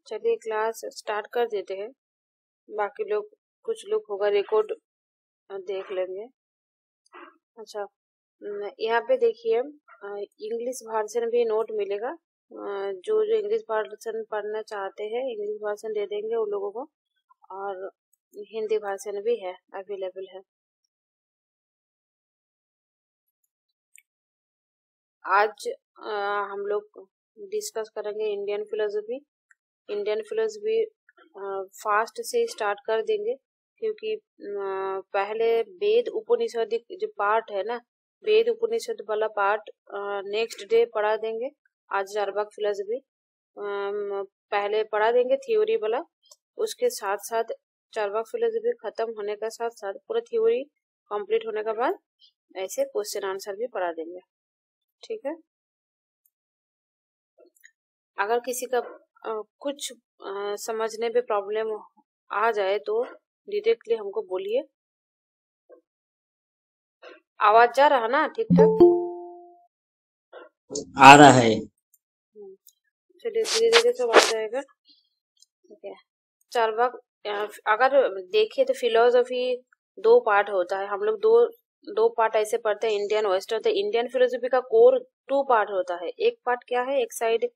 चलिए class start कर देते हैं। बाकी लोग कुछ लोग होगा रिकॉर्ड देख लेंगे। अच्छा, यहाँ पे देखिए इंग्लिश वर्जन भी नोट मिलेगा। जो जो इंग्लिश वर्जन पढ़ना चाहते हैं इंग्लिश वर्जन दे देंगे उन लोगों को, और हिंदी वर्जन भी है, अवेलेबल है। आज हम लोग डिस्कस करेंगे Indian philosophy. Indian philosophy fast से स्टार्ट कर देंगे, क्योंकि पहले वेद उपनिषद जो पार्ट है ना, वेद उपनिषद वाला पार्ट नेक्स्ट डे पढ़ा देंगे। आज चारवाक फिलोसफी पहले पढ़ा देंगे थ्योरी वाला, उसके साथ साथ चारवाक फिलोसफी खत्म होने का साथ साथ पूरा थ्योरी कंप्लीट होने के बाद ऐसे क्वेश्चन आंसर भी पढ़ा देंगे। ठीक है, अगर किसी का कुछ समझने पे प्रॉब्लम आ जाए तो डायरेक्टली हमको बोलिए। आवाज जा रहा ना ठीक ठाक? आ रहा है। चलिए धीरे धीरे सब आ जाएगा। ठीक है, चारवाक अगर देखिए तो फिलोसफी दो पार्ट होता है। हम लोग दो पार्ट ऐसे पढ़ते हैं, इंडियन वेस्टर्न। तो इंडियन फिलोसफी का कोर टू पार्ट होता है। एक पार्ट क्या है, एक साइड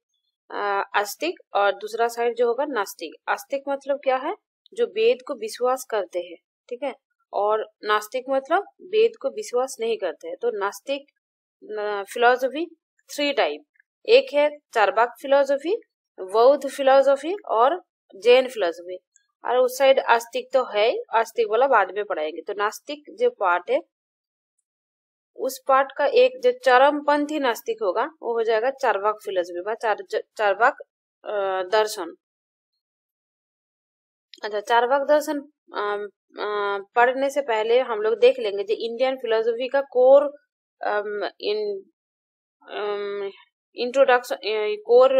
आस्तिक और दूसरा साइड जो होगा नास्तिक। आस्तिक मतलब क्या है, जो वेद को विश्वास करते हैं, ठीक है, और नास्तिक मतलब वेद को विश्वास नहीं करते हैं। तो नास्तिक फिलोसफी थ्री टाइप, एक है चारवाक फिलोसफी, बौद्ध फिलोसफी और जैन फिलोसफी। और उस साइड आस्तिक तो है, आस्तिक वाला बाद में पढ़ाएंगे। तो नास्तिक जो पार्ट है, उस पार्ट का एक जो चरमपंथी नास्तिक होगा वो हो जाएगा चारवाक फिलोसफी, चारवाक दर्शन। अच्छा, चारवाक दर्शन पढ़ने से पहले हम लोग देख लेंगे जो इंडियन फिलोसफी का कोर इंट्रोडक्शन, कोर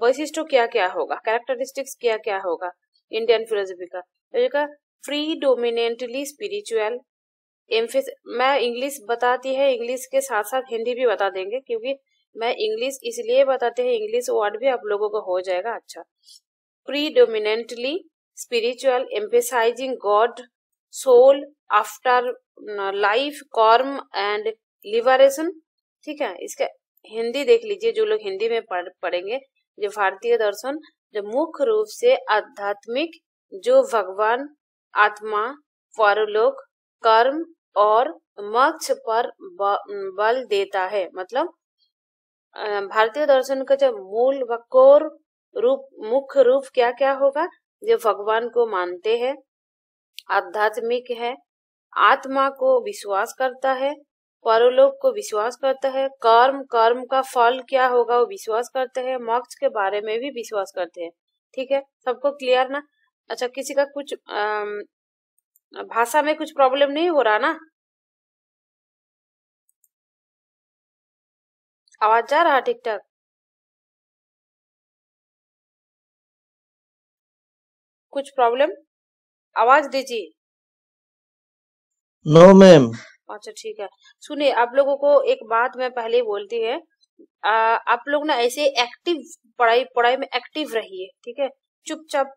वैशिष्ट क्या क्या होगा, कैरेक्टरिस्टिक्स क्या क्या होगा इंडियन फिलोसफी का। तो प्रीडोमिनेंटली स्पिरिचुअल, मैं इंग्लिश बताती है, इंग्लिश के साथ साथ हिंदी भी बता देंगे, क्योंकि मैं इंग्लिश इसलिए बताते हैं, इंग्लिश वर्ड भी आप लोगों को हो जाएगा। अच्छा, predominantly spiritual, emphasising God, soul, after life, karma and liberation. ठीक है, इसका हिंदी देख लीजिए जो लोग हिंदी में पढ़ेंगे। जो भारतीय दर्शन जो मुख्य रूप से आध्यात्मिक, जो भगवान, आत्मा, परलोक, कर्म और मोक्ष पर बल देता है। मतलब भारतीय दर्शन का जो मूल व कोर रूप, मुख्य रूप क्या क्या होगा, जो भगवान को मानते हैं, आध्यात्मिक है, आत्मा को विश्वास करता है, परलोक को विश्वास करता है, कर्म का फल क्या होगा वो विश्वास करते हैं, मोक्ष के बारे में भी विश्वास करते हैं। ठीक है, सबको क्लियर ना? अच्छा, किसी का कुछ भाषा में कुछ प्रॉब्लम नहीं हो रहा ना? आवाज जा रहा ठीक ठाक? कुछ प्रॉब्लम? आवाज दीजिए। No ma'am. अच्छा ठीक है, सुनिए, आप लोगों को एक बात मैं पहले ही बोलती है, आप लोग ना ऐसे एक्टिव पढ़ाई में एक्टिव रहिए। ठीक है, चुपचाप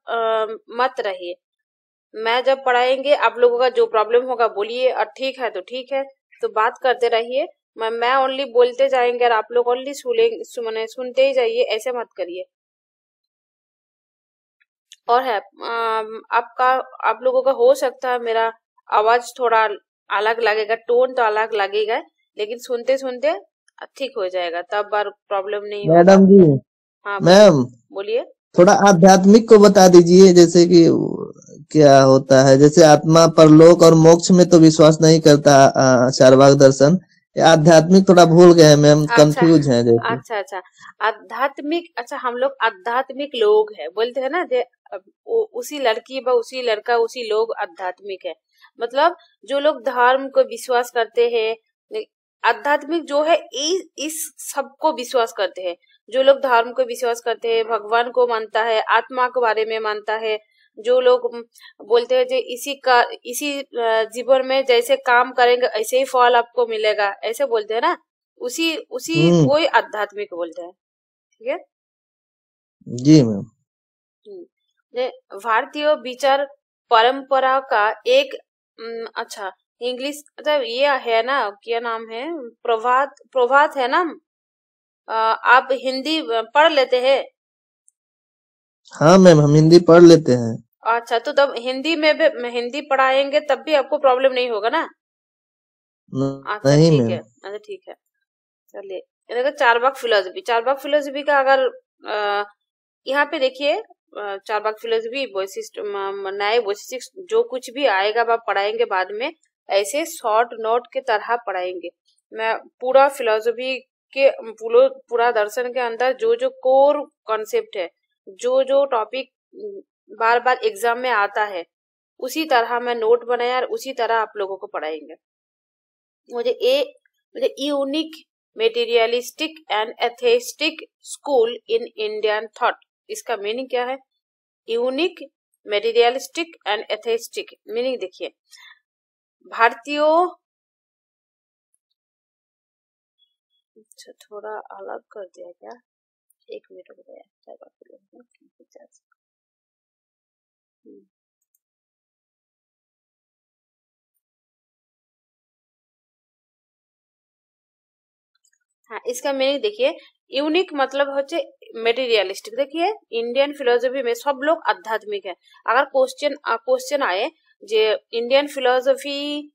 मत रहिए। मैं जब पढ़ाएंगे आप लोगों का जो प्रॉब्लम होगा बोलिए, और ठीक है तो ठीक है, तो बात करते रहिए। मैं ओनली बोलते जाएंगे और आप लोग ओनली सुनते ही जाइए, ऐसे मत करिए। और है आप लोगों का हो सकता है मेरा आवाज थोड़ा अलग लगेगा, टोन तो अलग लगेगा, लेकिन सुनते सुनते ठीक हो जाएगा, तब बार प्रॉब्लम नहीं होगा। मैडम जी, हाँ मैम बोलिए। थोड़ा आध्यात्मिक को बता दीजिए, जैसे कि क्या होता है। जैसे आत्मा, परलोक और मोक्ष में तो विश्वास नहीं करता चारवाक दर्शन। आध्यात्मिक थोड़ा भूल गए मैम, अच्छा कंफ्यूज है जैसे। अच्छा, आध्यात्मिक। अच्छा, हम लोग आध्यात्मिक लोग है बोलते हैं ना, उसी लड़की व उसी लड़का उसी लोग आध्यात्मिक है। मतलब जो लोग धर्म को विश्वास करते हैं, आध्यात्मिक जो है इस सब को विश्वास करते हैं। जो लोग धर्म को विश्वास करते हैं, भगवान को मानता है, आत्मा के बारे में मानता है, जो लोग बोलते हैं इसी जीवन में जैसे काम करेंगे ऐसे ही फल आपको मिलेगा, ऐसे बोलते हैं ना, उसी उसी को ही आध्यात्मिक बोलते हैं। ठीक है, जी मैम। भारतीय विचार परंपरा का एक अच्छा इंग्लिश मतलब ये है ना, क्या नाम है, प्रभात है ना। आप हिंदी पढ़ लेते हैं? हाँ मैम, हम हिंदी पढ़ लेते हैं। अच्छा, तो तब हिंदी में भी हिंदी पढ़ाएंगे तब भी आपको प्रॉब्लम नहीं होगा ना। अच्छा नहीं ठीक है, मैम। अच्छा ठीक है, चलिए। देखो चारबाग फिलोसफी का अगर यहाँ पे देखिए, चारबाग फिलोसफी वैशिष्ट नए वैशिष्ट जो कुछ भी आएगा आप पढ़ाएंगे बाद में, ऐसे शॉर्ट नोट के तरह पढ़ाएंगे। मैं पूरा फिलोसफी के पूरा दर्शन के अंदर जो जो कोर कॉन्सेप्ट है, जो जो टॉपिक बार बार एग्जाम में आता है, उसी तरह मैं नोट बनाया और उसी तरह आप लोगों को पढ़ाएंगे। मुझे unique materialistic and atheistic school in Indian thought, इसका मीनिंग क्या है? Unique materialistic and atheistic meaning देखिए, भारतीयों, अच्छा थोड़ा अलग कर दिया क्या, एक मिनट हो गया, हाँ इसका मीनिंग देखिए, यूनिक मतलब होचे मेटीरियलिस्टिक। देखिए इंडियन फिलोसफी में सब लोग आध्यात्मिक है। अगर क्वेश्चन आए जे इंडियन फिलोसफी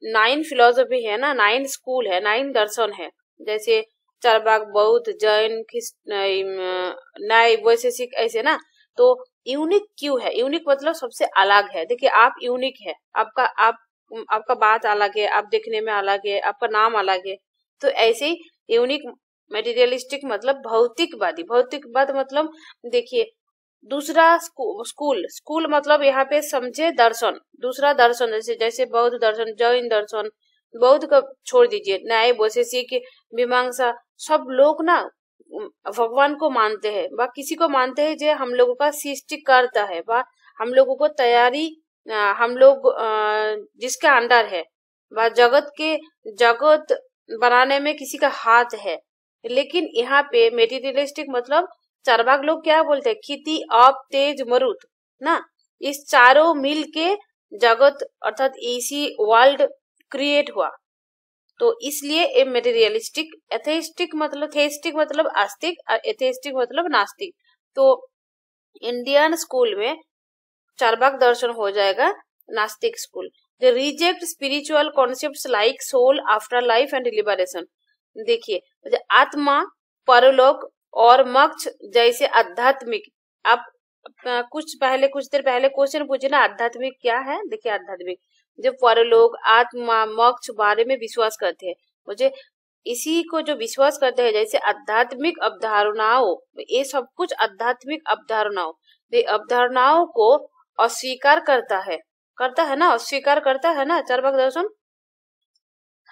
9 फिलोसफी है ना, 9 स्कूल है, 9 दर्शन है, जैसे चारबाग, बौद्ध, जैन, न्याय वैशेषिक, ऐसे ना। तो यूनिक क्यों है? यूनिक मतलब सबसे अलग है। देखिए आप यूनिक है, आपका बात अलग है, आप देखने में अलग है, आपका नाम अलग है। तो ऐसे ही यूनिक मेटीरियलिस्टिक मतलब भौतिकवाद मतलब देखिए, दूसरा स्कूल मतलब यहाँ पे समझे दर्शन, दूसरा दर्शन, जैसे बौद्ध दर्शन, जैन दर्शन। बौद्ध का छोड़ दीजिए, न्याय वैशेषिक, मीमांसा, सब लोग ना भगवान को मानते हैं, व किसी को मानते हैं जो हम लोगों का सृष्टि करता है, व हम लोगों को तैयारी, हम लोग जिसके अंडर है, व जगत बनाने में किसी का हाथ है। लेकिन यहाँ पे मेटीरियलिस्टिक मतलब चारबाग लोग क्या बोलते हैं, खेती, आप, तेज, मरुत ना, इस चारों मिल के जगत अर्थात इसी वर्ल्ड क्रिएट हुआ। तो इसलिए ए मेटीरियलिस्टिक, एथेइस्टिक मतलब आस्तिक और एथेइस्टिक मतलब नास्तिक। तो इंडियन स्कूल में चारबाग दर्शन हो जाएगा नास्तिक school. They reject spiritual concepts like soul, after life and liberation. देखिए आत्मा, परलोक और मोक्ष जैसे आध्यात्मिक, आप कुछ देर पहले क्वेश्चन पूछे ना, आध्यात्मिक क्या है? देखिए आध्यात्मिक जो परलोक, आत्मा, मोक्ष बारे में विश्वास करते हैं, मुझे इसी को जो विश्वास करते हैं, जैसे आध्यात्मिक अवधारणाओं, ये सब कुछ आध्यात्मिक अवधारणाओं को अस्वीकार करता है ना, अस्वीकार करता है ना चारबाग दर्शन।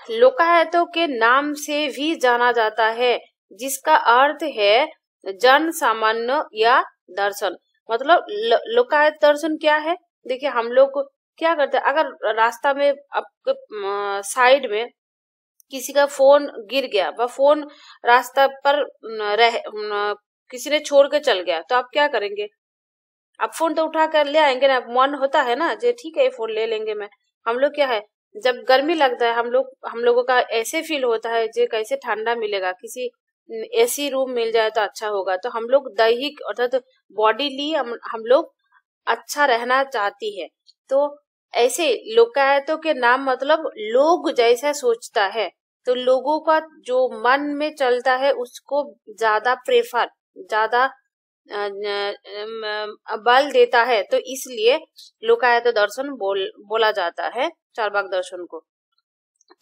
लोकायतों के नाम से भी जाना जाता है, जिसका अर्थ है जन सामान्य या दर्शन। मतलब लोकायत दर्शन क्या है? देखिए हम लोग क्या करते हैं, अगर रास्ता में आपके साइड में किसी का फोन गिर गया, वह फोन रास्ता पर किसी ने छोड़ के चल गया, तो आप क्या करेंगे? आप फोन तो उठा कर ले आएंगे ना, मन होता है ना, जो ठीक है ये फोन ले लेंगे। मैं हम लोग क्या है, जब गर्मी लगता है हम लोगों का ऐसे फील होता है जो कैसे ठंडा मिलेगा, किसी एसी रूम मिल जाए तो अच्छा होगा। तो हम लोग दैहिक अर्थात बॉडीली हम लोग अच्छा रहना चाहती है। तो ऐसे लोकायतों के नाम मतलब लोग जैसा सोचता है, तो लोगों का जो मन में चलता है उसको ज्यादा बल देता है। तो इसलिए लोकायत दर्शन बोला जाता है चारबाग दर्शन को।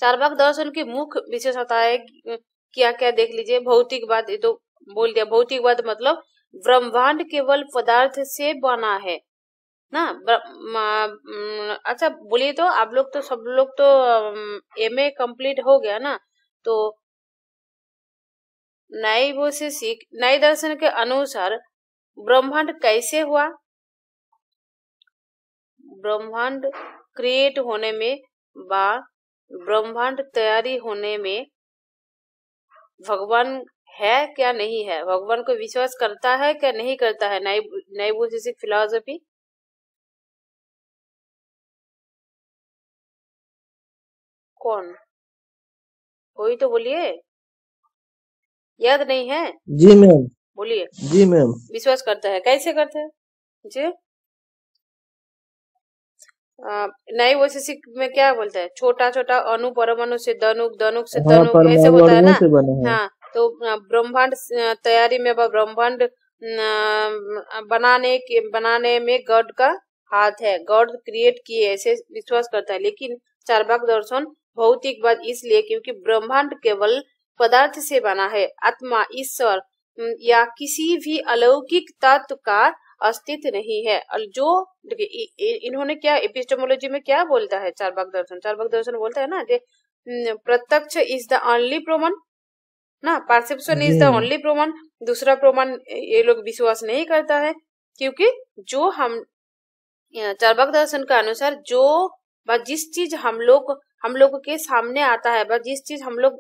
चारबाग दर्शन की मुख्य विशेषताएं क्या क्या देख लीजिए। भौतिकवाद, ये तो बोल दिया, भौतिकवाद मतलब ब्रह्मांड केवल पदार्थ से बना है ना। अच्छा बोलिए, तो आप लोग तो सब लोग तो एमए कंप्लीट हो गया ना, तो नए दर्शन के अनुसार ब्रह्मांड कैसे हुआ? ब्रह्मांड क्रिएट होने में ब्रह्मांड तैयारी होने में भगवान है क्या नहीं है, भगवान को विश्वास करता है क्या नहीं करता है, नई बुद्धिस्टिक फिलॉसफी। कौन, कोई तो बोलिए, याद नहीं है, जी मैम। बोलिए। जी मैम। विश्वास करता है, कैसे करते हैं जी? नई वैशेषिक में क्या बोलता है, छोटा छोटा अणु परमाणु से धनुक, धनुक से हाँ, धनुक, ऐसे परमाणु होता है अणुओं ना। से बना है। हाँ, तो ब्रह्मांड तैयारी में ब्रह्मांड बनाने में गॉड का हाथ है, गॉड क्रिएट किए, ऐसे विश्वास करता है। लेकिन चार्वाक दर्शन भौतिकवाद इसलिए क्योंकि ब्रह्मांड केवल पदार्थ से बना है, आत्मा, ईश्वर या किसी भी अलौकिक तत्व का अस्तित्व नहीं है। और जो देखिए इन्होंने क्या एपिस्टेमोलॉजी में क्या बोलता है, चार्वाक दर्शन बोलता है ना कि प्रत्यक्ष इज द ओनली प्रमाण ना, परसेप्शन इज द ओनली प्रमाण, दूसरा प्रमाण ये लोग विश्वास नहीं करता है। क्योंकि जो हम चार्वाक दर्शन के अनुसार जो जिस चीज हम लोग के सामने आता है, जिस चीज हम लोग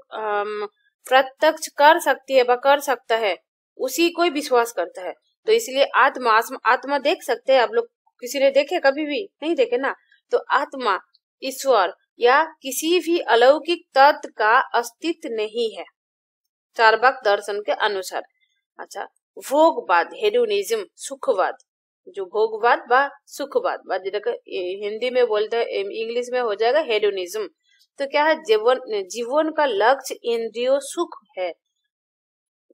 प्रत्यक्ष कर सकती है कर सकता है, उसी को विश्वास करता है। तो इसलिए आत्मा देख सकते हैं, आप लोग किसी ने देखे, कभी भी नहीं देखे ना। तो आत्मा, ईश्वर या किसी भी अलौकिक तत्व का अस्तित्व नहीं है चार्वाक दर्शन के अनुसार। अच्छा, भोगवाद, हेडोनिज्म, सुखवाद, जो भोगवाद व सुखवाद हिंदी में बोलते हैं, इंग्लिश में हो जाएगा हेडोनिज्म। तो क्या है, जीवन का लक्ष्य इंद्रियों सुख है।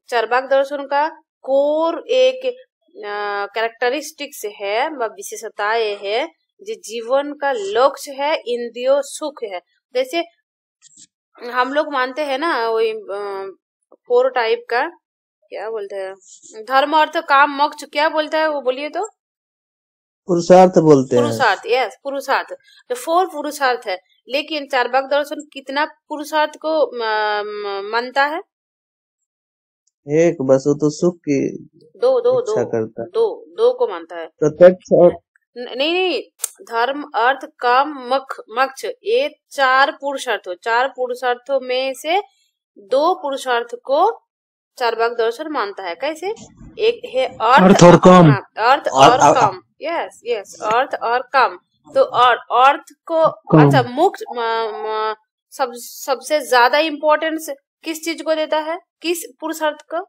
चार्वाक दर्शन का कोर एक कैरेक्टरिस्टिक्स है, विशेषताएं है, जो जीवन का लक्ष्य है, इंद्रियों सुख है। जैसे हम लोग मानते हैं ना, वही 4 टाइप का क्या बोलते हैं, धर्म अर्थ काम मोक्ष, क्या बोलता है वो, बोलिए तो। पुरुषार्थ बोलते हैं। पुरुषार्थ, यस, पुरुषार्थ, तो 4 पुरुषार्थ है। लेकिन चार्वाक दर्शन कितना पुरुषार्थ को मानता है? एक, बस वो तो सुख की इच्छा करता है। दो को मानता है, प्रत्यक्ष और नहीं, धर्म अर्थ काम मोक्ष, ये 4 पुरुषार्थ, 4 पुरुषार्थों में से 2 पुरुषार्थ को चार्वाक दर्शन मानता है। कैसे? एक है अर्थ और काम, अर्थ और काम, यस, अर्थ और काम। तो अर्थ को, अच्छा, मोक्ष सबसे ज्यादा इम्पोर्टेंस किस चीज को देता है, किस पुरुषार्थ को,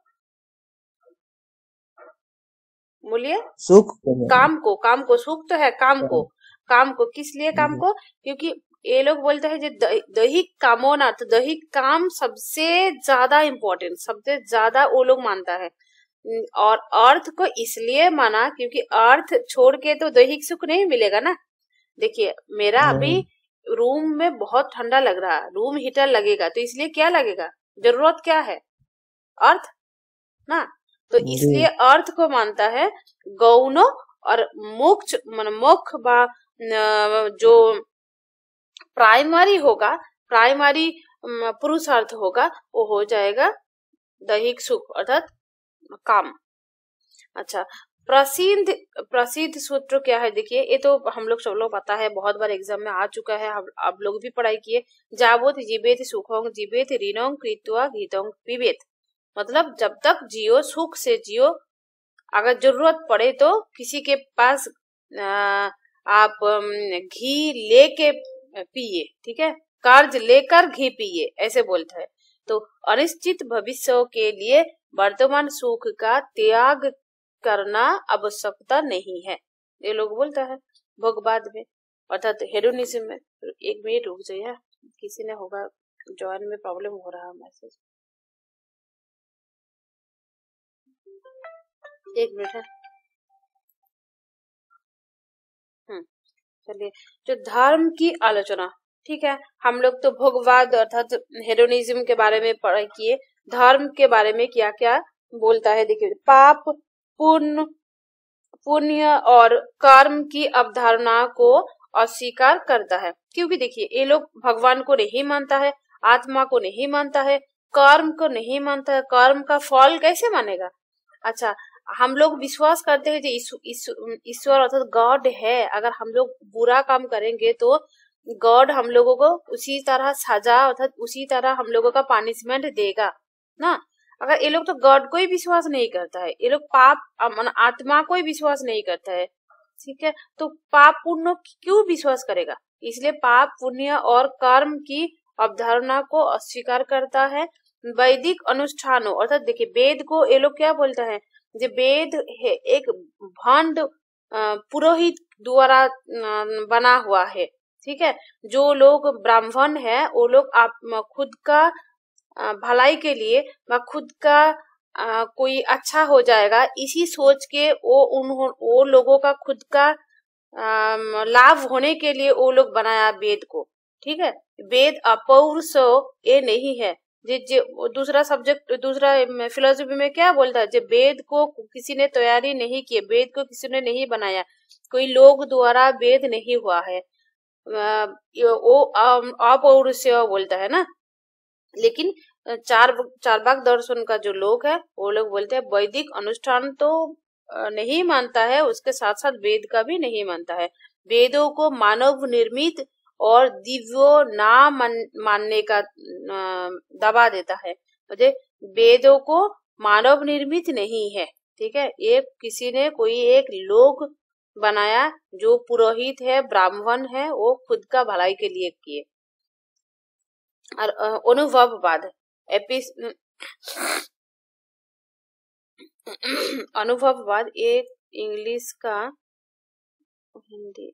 बोलिए? सुख, काम को, सुख तो है, काम को किस लिए, काम को, क्योंकि ये लोग बोलते हैं दैहिक कामना, तो दैहिक काम सबसे ज्यादा इम्पोर्टेंट, सबसे ज्यादा वो लोग मानता है। और अर्थ को इसलिए माना क्योंकि अर्थ छोड़ के तो दैहिक सुख नहीं मिलेगा ना। देखिए, मेरा अभी रूम में बहुत ठंडा लग रहा, रूम हीटर लगेगा, तो इसलिए क्या लगेगा, जरूरत क्या है, अर्थ ना। तो इसलिए अर्थ को मानता है गौण, और मोक्ष मोक्ष जो प्राइमरी होगा, प्राइमरी पुरुषार्थ होगा, वो हो जाएगा दैहिक सुख अर्थात काम। अच्छा, प्रसिद्ध सूत्र क्या है, देखिए, ये तो हम लोग सब लोग पता है, बहुत बार एग्जाम में आ चुका है, आप लोग भी पढ़ाई किए। जावत जीवेत सुखं जीवेत ऋणं कृत्वा घृतं पिबेत, मतलब जब तक जियो सुख से जियो, अगर जरूरत पड़े तो किसी के पास आप घी लेके पिए, ठीक है, कर्ज लेकर घी पिए, ऐसे बोलता है। तो अनिश्चित भविष्य के लिए वर्तमान सुख का त्याग करना आवश्यकता नहीं है, ये लोग बोलता है भोगवाद में, अर्थात हेडोनिज्म में। 1 मिनट रुक जाइए, किसी ने होगा ज्वाइन में प्रॉब्लम हो रहा है, मैसेज, 1 मिनट है। चलिए, जो धर्म की आलोचना, ठीक है, हम लोग तो भोगवाद अर्थात हेडोनिज्म के बारे में पढ़ाई किए। धर्म के बारे में क्या क्या बोलता है, देखिए, पाप, पुण्य और कर्म की अवधारणा को अस्वीकार करता है, क्योंकि देखिए, ये लोग भगवान को नहीं मानता है, आत्मा को नहीं मानता है, कर्म को नहीं मानता है, कर्म का फल कैसे मानेगा। अच्छा, हम लोग विश्वास करते हैं कि ईश्वर अर्थात गॉड है, अगर हम लोग बुरा काम करेंगे तो गॉड हम लोगों को उसी तरह सजा अर्थात उसी तरह हम लोगों का पनिशमेंट देगा ना। अगर ये लोग तो गॉड को ही विश्वास नहीं करता है, ये लोग पाप आत्मा को ही विश्वास नहीं करता है, ठीक है, तो पाप पुण्य क्यों विश्वास करेगा? इसलिए पाप पुण्य और कर्म की अवधारणा को अस्वीकार करता है। वैदिक अनुष्ठानों अर्थात देखिए वेद को ये लोग क्या बोलता है, जो वेद है एक भंड पुरोहित द्वारा बना हुआ है, ठीक है। जो लोग ब्राह्मण है वो लोग आप खुद का भलाई के लिए व खुद का कोई अच्छा हो जाएगा इसी सोच के वो लोगों का खुद का लाभ होने के लिए वो लोग बनाया वेद को, ठीक है। वेद अपौरुष ये नहीं है। दूसरा सब्जेक्ट दूसरा फिलोसफी में क्या बोलता है, जब वेद को किसी ने तैयारी नहीं की, वेद को किसी ने नहीं बनाया, कोई लोग द्वारा वेद नहीं हुआ है, वो अपौरुष बोलता है ना। लेकिन चार्वाक दर्शन का जो लोग है वो लोग बोलते हैं वैदिक अनुष्ठान तो नहीं मानता है, उसके साथ साथ वेद का भी नहीं मानता है। वेदों को मानव निर्मित और दिव्य ना मानने का दबा देता है। मुझे वेदों को मानव निर्मित नहीं है, ठीक है, ये किसी ने कोई एक लोग बनाया जो पुरोहित है ब्राह्मण है वो खुद का भलाई के लिए किए। और अनुभववाद अनुभववाद एक इंग्लिश का हिंदी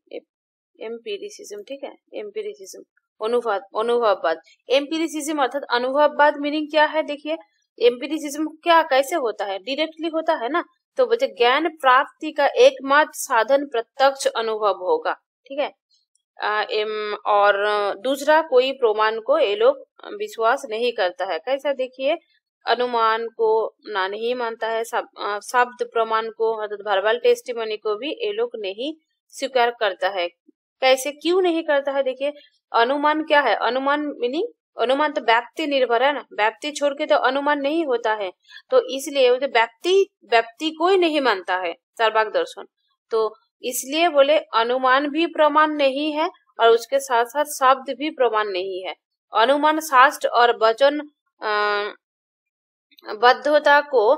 एम्पिरिसिज्म, ठीक है, एम्पिरिसिज्म अनुभववाद। एम्पिरिसिज्म अर्थात अनुभववाद मीनिंग क्या है, देखिए एम्पिरिसिज्म क्या कैसे होता है, डायरेक्टली होता है ना, तो बच्चे ज्ञान प्राप्ति का एकमात्र साधन प्रत्यक्ष अनुभव होगा, ठीक है। और दूसरा कोई प्रमाण को ये लोग विश्वास नहीं करता है। कैसा, देखिए अनुमान को ना नहीं मानता है, शब्द प्रमाण को अर्थात वर्बल टेस्टिमनी को भी ये लोग नहीं स्वीकार करता है। कैसे, क्यों नहीं करता है, देखिए अनुमान क्या है, अनुमान मीनिंग अनुमान तो व्याप्ति निर्भर है ना, व्याप्ति छोड़ के तो अनुमान नहीं होता है, तो इसलिए व्याप्ति को ही नहीं मानता है चार्वाक दर्शन, तो इसलिए बोले अनुमान भी प्रमाण नहीं है और उसके साथ साथ शब्द भी प्रमाण नहीं है। अनुमान शास्त्र और वचन बद्धता को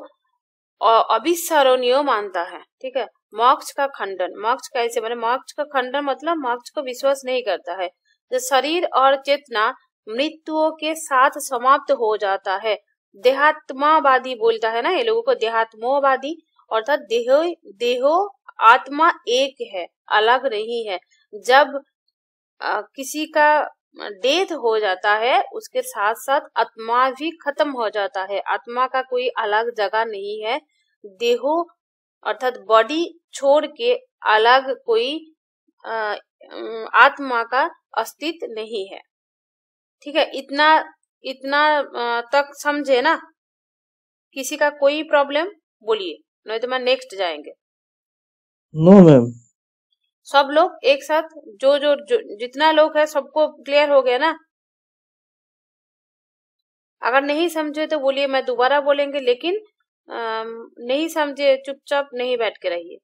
अविस्मरणीय मानता है, ठीक है। मोक्ष का खंडन, मोक्ष कैसे माने, मोक्ष का खंडन मतलब मोक्ष को विश्वास नहीं करता है। जो शरीर और चेतना मृत्यु के साथ समाप्त हो जाता है, देहात्मावादी बोलता है ना ये लोगों को, देहात्मवादी अर्थात देहो आत्मा एक है, अलग नहीं है। जब किसी का डेथ हो जाता है उसके साथ साथ आत्मा भी खत्म हो जाता है, आत्मा का कोई अलग जगह नहीं है। देहो अर्थात बॉडी छोड़ के अलग कोई आत्मा का अस्तित्व नहीं है, ठीक है। इतना तक समझे ना, किसी का कोई प्रॉब्लम बोलिए, नहीं तो मैं नेक्स्ट जाएंगे। नो मैम, सब लोग एक साथ जो जितना लोग है सबको क्लियर हो गया ना? अगर नहीं समझे तो बोलिए, मैं दोबारा बोलेंगे, लेकिन नहीं समझे चुपचाप नहीं बैठ के रहिए।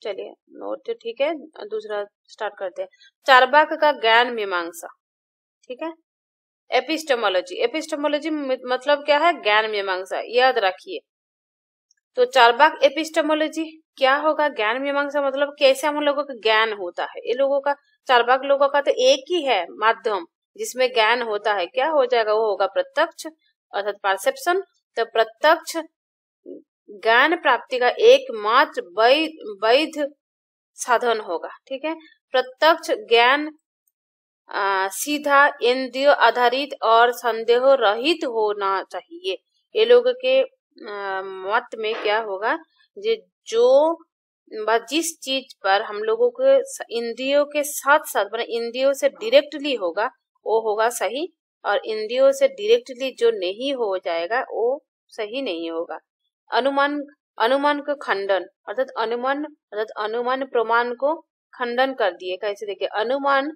चलिए नोट, ठीक है, दूसरा स्टार्ट करते हैं। चार्वाक का ज्ञान मीमांसा, ठीक है। एपिस्टेमोलॉजी मतलब क्या है, ज्ञान मीमांसा, याद रखिए। तो चार्वाक एपिस्टेमोलॉजी क्या होगा, ज्ञान मीमांसा मतलब कैसे हम लोगों का ज्ञान होता है। ये लोगों का, चार्वाक लोगों का तो एक ही है माध्यम जिसमें ज्ञान होता है, क्या हो जाएगा, वो होगा प्रत्यक्ष अर्थात परसेप्शन। तो प्रत्यक्ष ज्ञान प्राप्ति का एकमात्र वैध साधन होगा, ठीक है। प्रत्यक्ष ज्ञान सीधा इंद्रिय आधारित और संदेह रहित होना चाहिए। ये लोगों के मत में क्या होगा, जो जिस चीज पर हम लोगों के इंद्रियों के साथ साथ मतलब इंद्रियों से डायरेक्टली होगा वो होगा सही, और इंद्रियों से डायरेक्टली जो नहीं हो जाएगा वो सही नहीं होगा। अनुमान का खंडन अर्थात अनुमान प्रमाण को खंडन कर दिए। कैसे, देखिए अनुमान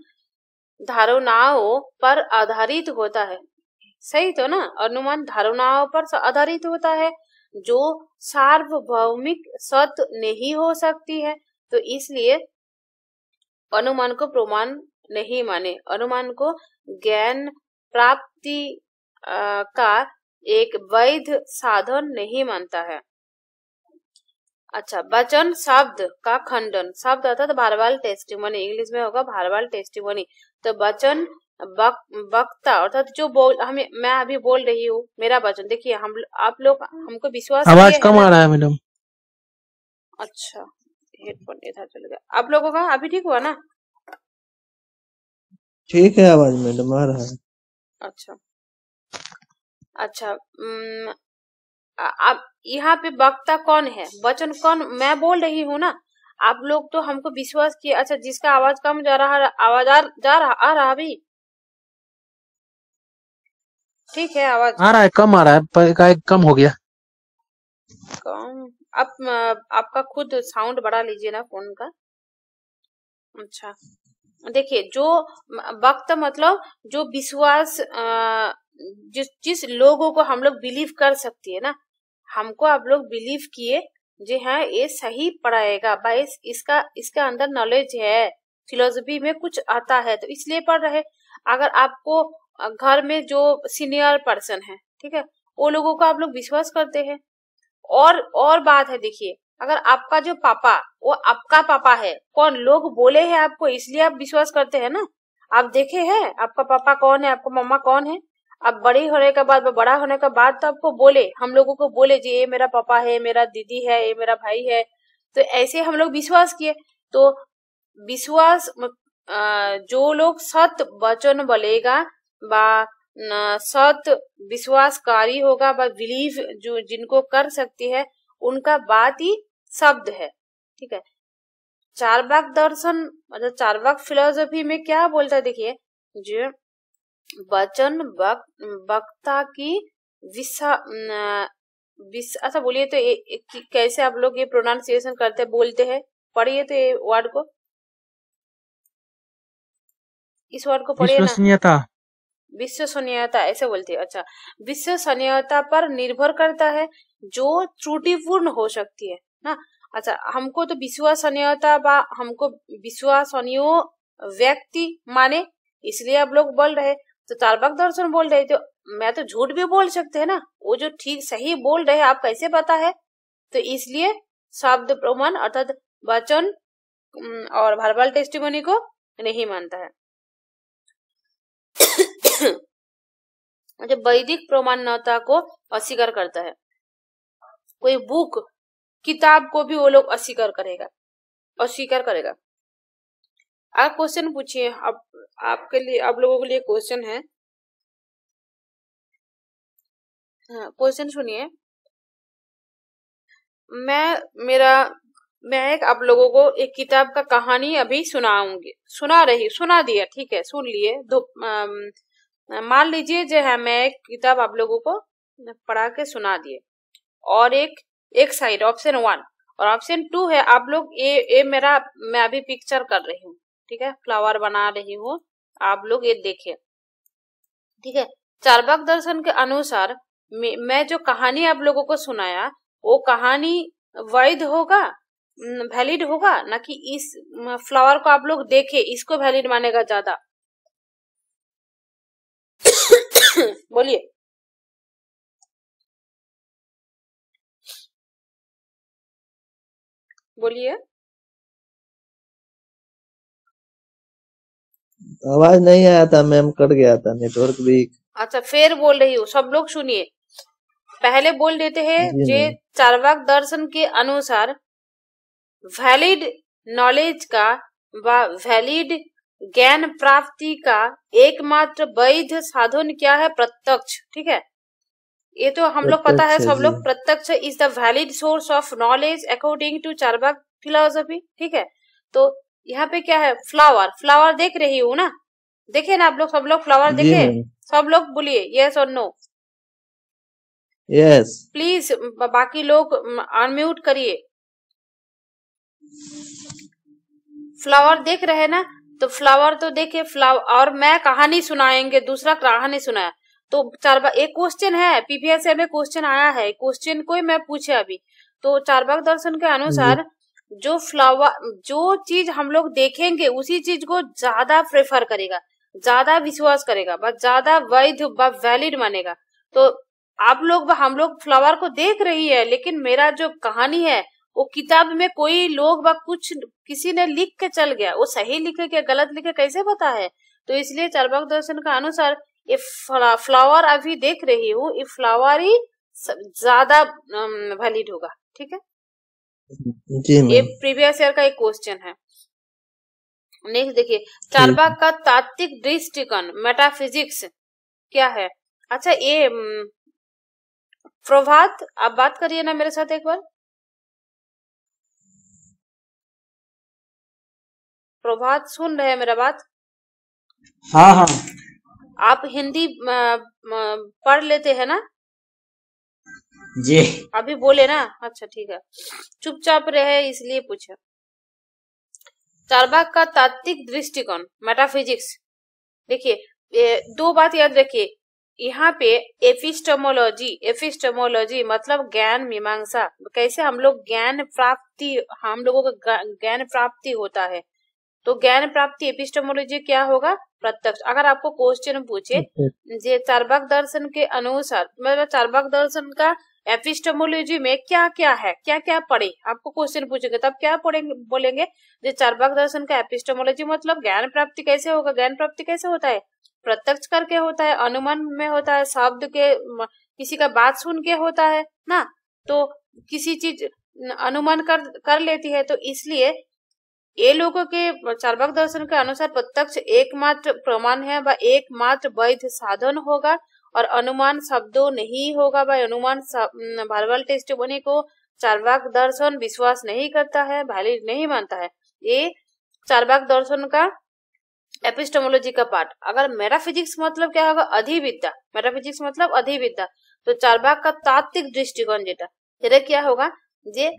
धारणाओं पर आधारित होता है, सही तो ना, अनुमान धारणाओं पर आधारित होता है जो सार्वभौमिक सत्य नहीं हो सकती है, तो इसलिए अनुमान को प्रमाण नहीं माने। अनुमान को ज्ञान प्राप्ति का एक वैध साधन नहीं मानता है। अच्छा, वचन शब्द का खंडन, शब्द अर्थात भारवाल टेस्टिमोनी, इंग्लिश में होगा भारवाल टेस्टिमोनी। तो वचन वक्ता अर्थात जो बोल मैं अभी बोल रही हूँ मेरा वचन, देखिए हम आप लोग हमको विश्वास आवाज किए कम है आ ना। रहा है मैडम। अच्छा, हेडफोन इधर चल गया। आप लोगों का अभी ठीक हुआ ना? ठीक है, आवाज मैडम आ रहा है। अच्छा अच्छा, अब यहाँ पे वक्ता कौन है, वचन कौन, मैं बोल रही हूँ ना, आप लोग तो हमको विश्वास किए। अच्छा, जिसका आवाज कम जा रहा, आवाज आ रहा अभी ठीक है? आवाज आ रहा है, कम आ रहा है, कम हो गया। कम, आप आपका खुद साउंड बढ़ा लीजिए ना फोन का। अच्छा, देखिए, जो वक्त मतलब जो विश्वास जिस लोगों को हम लोग बिलीव कर सकती है ना, हमको आप लोग बिलीव किए जी हाँ ये सही पढ़ाएगा भाई, इसका अंदर नॉलेज है, फिलोसफी में कुछ आता है, तो इसलिए पढ़ रहे। अगर आपको घर में जो सीनियर पर्सन है, ठीक है, वो लोगों को आप लोग विश्वास करते हैं। और बात है, देखिए, अगर आपका जो पापा वो आपका पापा है, कौन लोग बोले हैं आपको इसलिए आप विश्वास करते हैं ना। आप देखे हैं आपका पापा कौन है, आपका मम्मा कौन है, अब बड़ी होने के बाद, बड़ा होने के बाद तो आपको बोले, हम लोगों को बोले जी ये मेरा पापा है, मेरा दीदी है, ये मेरा भाई है, तो ऐसे हम लोग विश्वास किए। तो विश्वास जो लोग सत वचन बोलेगा बा सत विश्वासकारी होगा, बा बिलीव जो जिनको कर सकती है, उनका बात ही शब्द है, ठीक है। चारवाक दर्शन मतलब चारवाक फिलोसफी में क्या बोलता है, देखिए, जो वचन वक्ता की अच्छा बोलिए तो कैसे आप लोग ये प्रोनाउंसिएशन करते बोलते हैं, पढ़िए तो ये वर्ड को, इस वर्ड को पढ़िए ना। विश्वसनीयता। विश्वसनीयता ऐसे बोलते हैं। अच्छा, विश्वसनीयता पर निर्भर करता है, जो त्रुटिपूर्ण हो सकती है ना। अच्छा, हमको तो विश्वसनीयता बा हमको विश्वसनीय व्यक्ति माने, इसलिए आप लोग बोल रहे। तो चारवाक दर्शन बोल रहे, तो मैं तो झूठ भी बोल सकते है ना, वो जो ठीक सही बोल रहे आप कैसे पता है, तो इसलिए शब्द प्रमाण अर्थात वचन और वर्बल टेस्टिमोनी को नहीं मानता है। वैदिक प्रमाणता को अस्वीकार करता है। कोई बुक किताब को भी वो लोग अस्वीकार करेगा। आप क्वेश्चन पूछिए, अब आपके लिए, आप लोगों के लिए क्वेश्चन है। हाँ, क्वेश्चन सुनिए। मैं एक आप लोगों को एक किताब का कहानी अभी सुना दिया, ठीक है, सुन लिए। मान लीजिए जो है मैं एक किताब आप लोगों को पढ़ा के सुना दिए, और एक साइड ऑप्शन 1 और ऑप्शन 2 है, आप लोग ये मैं अभी पिक्चर कर रही हूँ, ठीक है, फ्लावर बना रही हूँ, आप लोग ये देखिए, ठीक है। चारवाक दर्शन के अनुसार मैं जो कहानी आप लोगों को सुनाया, वो कहानी वैध होगा, वैलिड होगा ना, कि इस फ्लावर को आप लोग देखे इसको वैलिड मानेगा ज्यादा? बोलिए। आवाज नहीं आया था मैम, कट गया था, नेटवर्क वीक। अच्छा, फिर बोल रही हूँ, सब लोग सुनिए। पहले बोल देते हैं जी जे मैम। चारवाक दर्शन के अनुसार वैलिड नॉलेज का व वैलिड ज्ञान प्राप्ति का एकमात्र वैध साधन क्या है? प्रत्यक्ष, ठीक है। ये तो हम लोग पता है प्रत्यक्ष, सब जी। लोग, pratyaksha is the valid source of knowledge according to Charvaka philosophy, ठीक है। तो यहाँ पे क्या है? फ्लावर देख रही हूँ ना, देखे ना आप लोग, सब लोग फ्लावर जी देखे? मैम। सब लोग बोलिए यस और नो। यस। प्लीज बाकी लोग अनम्यूट करिए। फ्लावर देख रहे ना, तो फ्लावर तो देखे, फ्लावर, और मैं कहानी सुनाएंगे, दूसरा कहानी सुनाया, तो चारवाक एक क्वेश्चन है, पीपीएससी में क्वेश्चन आया है, क्वेश्चन को मैं पूछे अभी। तो चारवाक दर्शन के अनुसार जो फ्लावर, जो चीज हम लोग देखेंगे उसी चीज को ज्यादा प्रेफर करेगा, ज्यादा विश्वास करेगा, बस ज्यादा वैध व वैलिड मानेगा। तो आप लोग हम लोग फ्लावर को देख रही है, लेकिन मेरा जो कहानी है वो किताब में कोई लोग व कुछ किसी ने लिख के चल गया, वो सही लिखे क्या गलत लिखे कैसे पता है। तो इसलिए चार्वाक दर्शन का अनुसार ये फ्लावर अभी देख रही हूँ, ये फ्लावर ही ज्यादा वैलिड होगा। ठीक है, जी ये मैम। प्रीवियस ईयर का एक क्वेश्चन है। नेक्स्ट देखिए, ठीक चार्वाक का तात्विक दृष्टिकोण मेटाफिजिक्स क्या है। अच्छा, ये प्रभात आप बात करिए ना मेरे साथ एक बार। प्रभात सुन रहे हैं मेरा बात? हाँ हाँ आप हिंदी पढ़ लेते हैं ना? जी। अभी बोले ना, अच्छा ठीक है, चुपचाप रहे इसलिए पूछा। चार्वाक का तात्विक दृष्टिकोण मेटाफिजिक्स, देखिए दो बात याद रखिए यहाँ पे। एपिस्टेमोलॉजी मतलब ज्ञान मीमांसा, कैसे हम लोग ज्ञान प्राप्ति, हम लोगों का ज्ञान प्राप्ति होता है। तो ज्ञान प्राप्ति एपिस्टेमोलॉजी क्या होगा, प्रत्यक्ष। अगर आपको क्वेश्चन पूछे जे चार्वाक दर्शन के अनुसार, मतलब चार्वाक दर्शन का एपिस्टेमोलॉजी में क्या क्या है, क्या क्या पढ़े, आपको क्वेश्चन पूछेंगे तब क्या पढ़ेंगे, बोलेंगे जो चार्वाक दर्शन का एपिस्टेमोलॉजी मतलब ज्ञान प्राप्ति कैसे होगा। ज्ञान प्राप्ति कैसे होता है, प्रत्यक्ष करके होता है, अनुमान में होता है, शब्द के किसी का बात सुन के होता है ना, तो किसी चीज अनुमान कर लेती है। तो इसलिए ये लोगों के चार्वाक दर्शन के अनुसार प्रत्यक्ष एकमात्र प्रमाण है व एकमात्र वैध साधन होगा, और अनुमान शब्दों नहीं होगा। भाई अनुमान वर्बल टेस्टिमोनी को चार्वाक दर्शन विश्वास नहीं करता है, वैलिड नहीं मानता है। ये चार्वाक दर्शन का एपिस्टेमोलॉजी का पार्ट। अगर मेटाफिजिक्स मतलब क्या होगा, अधिविद्या, मेटाफिजिक्स मतलब अधिविद्या, तो चार्वाक का तात्विक दृष्टिकोण जेटा क्या होगा, जे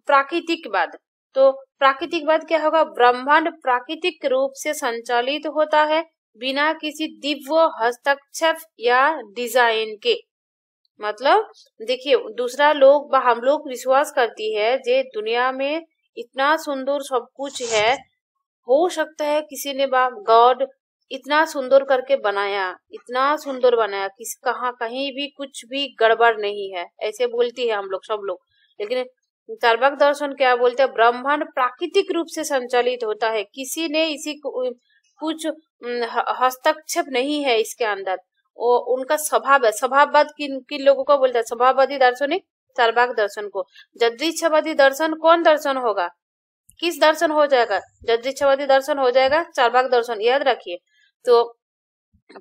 प्राकृतिकवाद। तो प्राकृतिकवाद क्या होगा, ब्रह्मांड प्राकृतिक रूप से संचालित होता है बिना किसी दिव्य हस्तक्षेप या डिजाइन के। मतलब देखिए, दूसरा लोग हम लोग विश्वास करती है जे दुनिया में इतना सुंदर सब कुछ है, हो सकता है किसी ने गॉड इतना सुंदर करके बनाया, इतना सुंदर बनाया, किस कहीं भी कुछ भी गड़बड़ नहीं है, ऐसे बोलती है हम लोग सब लोग। लेकिन चार्वाक दर्शन क्या बोलते हैं, ब्रह्मांड प्राकृतिक रूप से संचालित होता है, किसी ने इसी कुछ हस्तक्षेप नहीं है इसके अंदर। वो उनका स्वभाव है। स्वभाववाद किन लोगों को बोलते हैं, स्वभाववादी दार्शनिक चार्वाक दर्शन को। यदृच्छावादी दर्शन कौन दर्शन होगा, किस दर्शन हो जाएगा, यदृच्छावादी दर्शन हो जाएगा चार्वाक दर्शन, याद रखिए। तो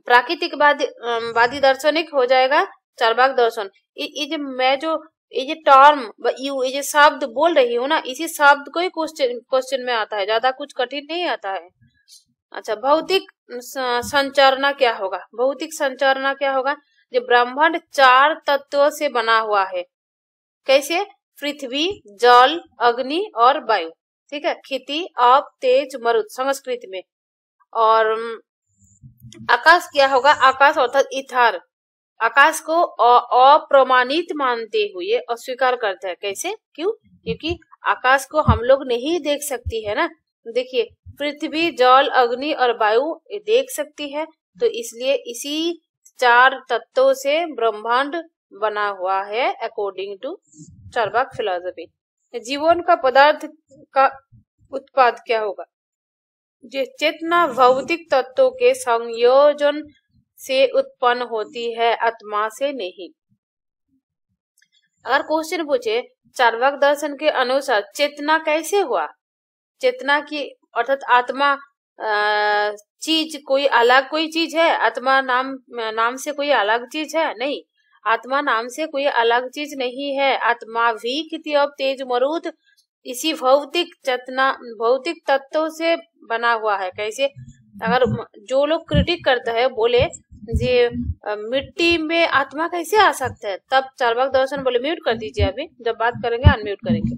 प्राकृतिकवादी दार्शनिक हो जाएगा चार्वाक दर्शन। ये जो मैं जो ये टर्म ये जो शब्द बोल रही हूँ ना, इसी शब्द को ही क्वेश्चन में आता है, ज्यादा कुछ कठिन नहीं आता है। अच्छा, भौतिक संरचना क्या होगा, भौतिक संरचना क्या होगा, जो ब्रह्मांड 4 तत्वों से बना हुआ है। कैसे, पृथ्वी, जल, अग्नि और वायु। ठीक है, क्षिति, आप, तेज, मरुत संस्कृत में। और आकाश क्या होगा, आकाश अर्थात इथार, आकाश को अप्रमाणित मानते हुए अस्वीकार करता है। कैसे, क्यों, क्योंकि आकाश को हम लोग नहीं देख सकती है ना। देखिए, पृथ्वी, जल, अग्नि और वायु देख सकती है, तो इसलिए इसी 4 तत्वों से ब्रह्मांड बना हुआ है अकॉर्डिंग टू चार्वाक फिलॉसफी। जीवन का पदार्थ का उत्पाद क्या होगा, जो चेतना भौतिक तत्वों के संयोजन से उत्पन्न होती है, आत्मा से नहीं। अगर क्वेश्चन पूछे चार्वाक दर्शन के अनुसार चेतना कैसे हुआ, चेतना की अर्थात आत्मा चीज कोई अलग कोई चीज है, आत्मा नाम से कोई अलग चीज है, नहीं, आत्मा नाम से कोई अलग चीज नहीं है। आत्मा भी क्षिति, अब, तेज, मरुत इसी भौतिक चेतना भौतिक तत्वों से बना हुआ है। कैसे, अगर जो लोग क्रिटिक करता है बोले जे मिट्टी में आत्मा कैसे आ सकता है, तब चार्वाक दर्शन बोले म्यूट कर दीजिए, अभी जब बात करेंगे अनम्यूट करेंगे।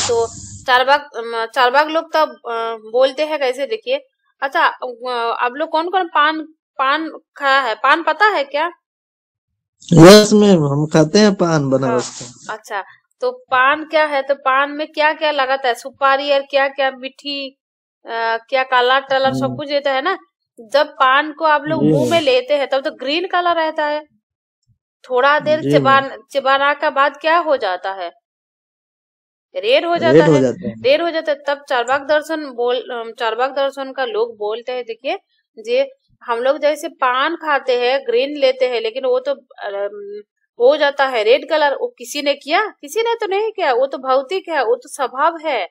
तो चार्वाक लोग तब बोलते हैं कैसे, देखिए। अच्छा, आप लोग कौन कौन पान खाया है, पान पता है क्या? यस मैम, हम खाते हैं पान बनारस का। अच्छा, तो पान क्या है, तो पान में क्या क्या लगाता है, सुपारी और क्या क्या मीठी क्या काला टलर सब कुछ देता है ना। जब पान को आप लोग जी मुंह में मैम। लेते हैं तब तो ग्रीन कलर रहता है, थोड़ा देर जी मैम। चिबाना के बाद क्या हो जाता है, रेड हो जाता रेड हो है। जाता है। रेड हो जाता है, तब चारवाक दर्शन का लोग बोलते हैं, देखिए जे हम लोग जैसे पान खाते हैं ग्रीन लेते हैं, लेकिन वो तो हो जाता है रेड कलर। वो किसी ने किया? किसी ने तो नहीं किया, वो तो भौतिक है, वो तो स्वभाव है,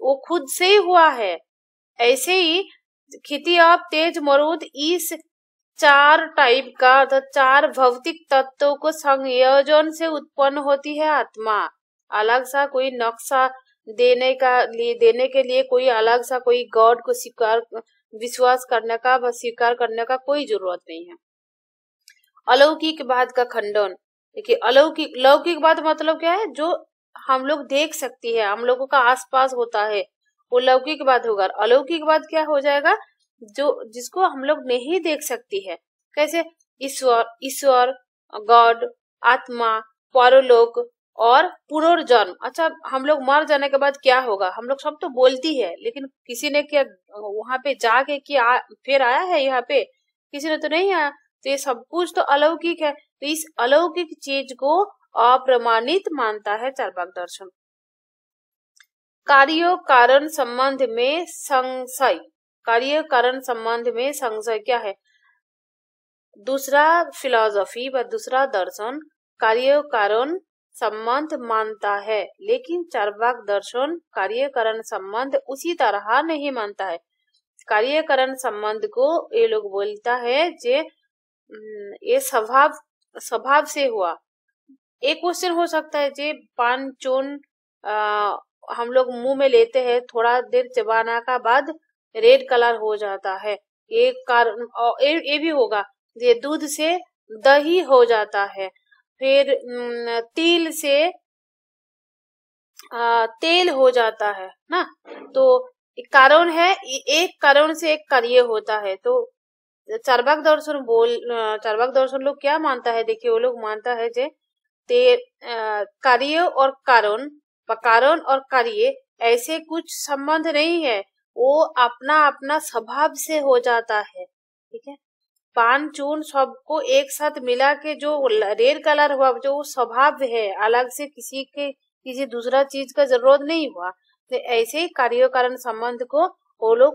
वो खुद से ही हुआ है। ऐसे ही खेती ऑफ तेज मरुद इस चार टाइप का अर्थात चार भौतिक तत्वों को संयोजन से उत्पन्न होती है आत्मा। अलग सा कोई नक्शा देने के लिए कोई अलग सा कोई गॉड को विश्वास करने का व स्वीकार करने का कोई जरूरत नहीं है। अलौकिकवाद का खंडन, देखिए लौकिकवाद मतलब क्या है, जो हम लोग देख सकती है, हम लोगों का आसपास होता है, वो लौकिकवाद होगा। अलौकिकवाद क्या हो जाएगा, जो जिसको हम लोग नहीं देख सकती है। कैसे? ईश्वर, गॉड, आत्मा, परलोक और पुनर्जन्म। अच्छा, हम लोग मर जाने के बाद क्या होगा, हम लोग सब तो बोलती है, लेकिन किसी ने क्या वहां पे जाके फिर आया है यहाँ पे? किसी ने तो नहीं आया। तो ये सब कुछ तो अलौकिक है, तो इस अलौकिक चीज को अप्रमाणित मानता है चार्वाक दर्शन। कार्य कारण संबंध में संशय, कार्य कारण संबंध में संशय क्या है? दूसरा फिलॉसफी व दूसरा दर्शन कार्य कारण संबंध मानता है, लेकिन चार्वाक दर्शन कार्य कारण संबंध उसी तरह नहीं मानता है। कार्य कारण संबंध को ये लोग बोलता है जे ये स्वभाव से हुआ। एक क्वेश्चन हो सकता है, जे पान चून हम लोग मुंह में लेते हैं, थोड़ा देर चबाना का बाद रेड कलर हो जाता है, ये कारण ये भी होगा। ये दूध से दही हो जाता है, फिर तिल से तेल हो जाता है ना। तो एक कारण है, एक कारण से एक कार्य होता है। तो चार्वाक दर्शन लोग क्या मानता है, देखिए वो लोग मानता है जे कार्य और कारण और कार्य ऐसे कुछ संबंध नहीं है, वो अपना अपना स्वभाव से हो जाता है। ठीक है, पान चून सबको एक साथ मिला के जो रेड कलर हुआ, जो स्वभाव है, अलग से किसी दूसरा चीज का जरूरत नहीं हुआ। तो ऐसे ही कार्य कारण संबंध को वो लोग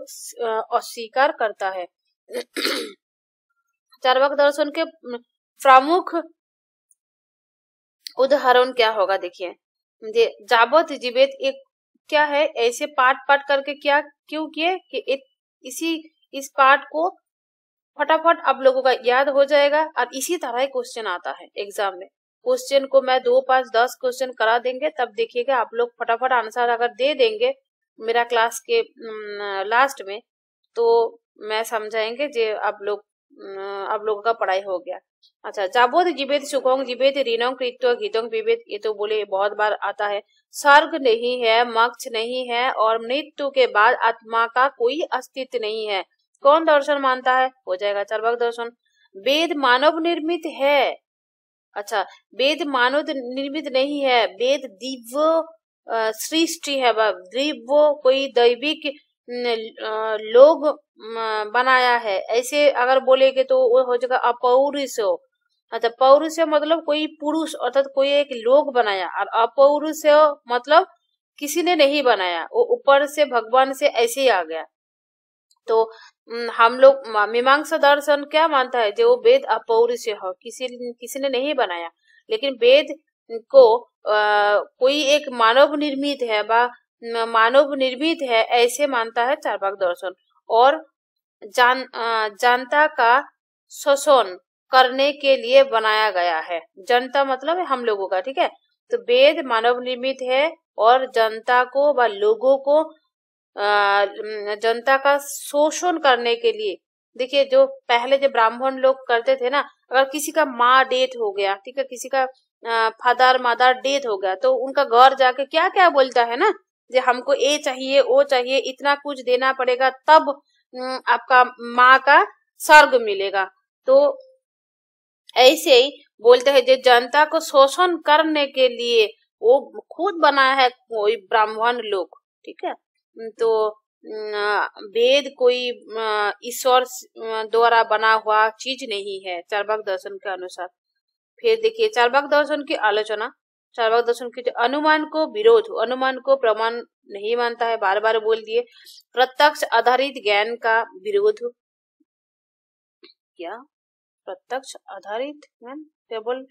अस्वीकार करता है। चार्वाक दर्शन के प्रमुख उदाहरण क्या होगा, देखिए जाबत जीवित एक क्या है, ऐसे पाठ करके क्या क्यों किए कि इस पाठ को फटाफट आप लोगों का याद हो जाएगा, और इसी तरह क्वेश्चन आता है एग्जाम में। क्वेश्चन को मैं 2, 5, 10 क्वेश्चन करा देंगे, तब देखिएगा आप लोग फटाफट आंसर अगर दे देंगे मेरा क्लास के लास्ट में, तो मैं समझाएंगे जे आप लोगों का पढ़ाई हो गया। अच्छा, जाबोध जीवित सुखों जीवित ऋणों कृत्य गीतों विविध, ये तो बोले बहुत बार आता है। स्वर्ग नहीं है, मोक्ष नहीं है, और मृत्यु के बाद आत्मा का कोई अस्तित्व नहीं है। कौन दर्शन मानता है? हो जाएगा चार्वाक दर्शन। वेद मानव निर्मित है। अच्छा, वेद मानव निर्मित नहीं है, वेद दिव्य सृष्टि है, दिव्य कोई दैविक लोग बनाया है। ऐसे अगर बोलेगे तो वो हो जाएगा अपौरुषेय। अच्छा, पौरुषेय मतलब कोई पुरुष अर्थात कोई एक लोग बनाया, और अपौरुषेय मतलब किसी ने नहीं बनाया, वो ऊपर से भगवान से ऐसे ही आ गया। तो हम लोग मीमांसा दर्शन क्या मानता है, जो वेद अपौरुषेय है, किसी ने नहीं बनाया, लेकिन वेद को कोई एक मानव निर्मित है ऐसे मानता है चार्वाक दर्शन। और जनता का शोषण करने के लिए बनाया गया है। जनता मतलब है हम लोगों का, ठीक है। तो वेद मानव निर्मित है और जनता को व लोगों को जनता का शोषण करने के लिए, देखिए जो पहले जो ब्राह्मण लोग करते थे ना, अगर किसी का माँ डेथ हो गया, ठीक है, किसी का फादर मदर डेथ हो गया, तो उनका घर जाके क्या क्या बोलता है ना, जो हमको ये चाहिए वो चाहिए, इतना कुछ देना पड़ेगा, तब आपका माँ का स्वर्ग मिलेगा। तो ऐसे ही बोलते हैं जो जनता को शोषण करने के लिए वो खुद बनाया है कोई ब्राह्मण लोग, ठीक है। तो वेद कोई ईश्वर द्वारा बना हुआ चीज नहीं है चार्वाक दर्शन के अनुसार। फिर देखिए चार्वाक दर्शन की आलोचना। चार्वाक दर्शन की अनुमान को विरोध, अनुमान को प्रमाण नहीं मानता है, बार बार बोल दिए। प्रत्यक्ष आधारित ज्ञान का विरोध। क्या प्रत्यक्ष आधारित ज्ञान केवल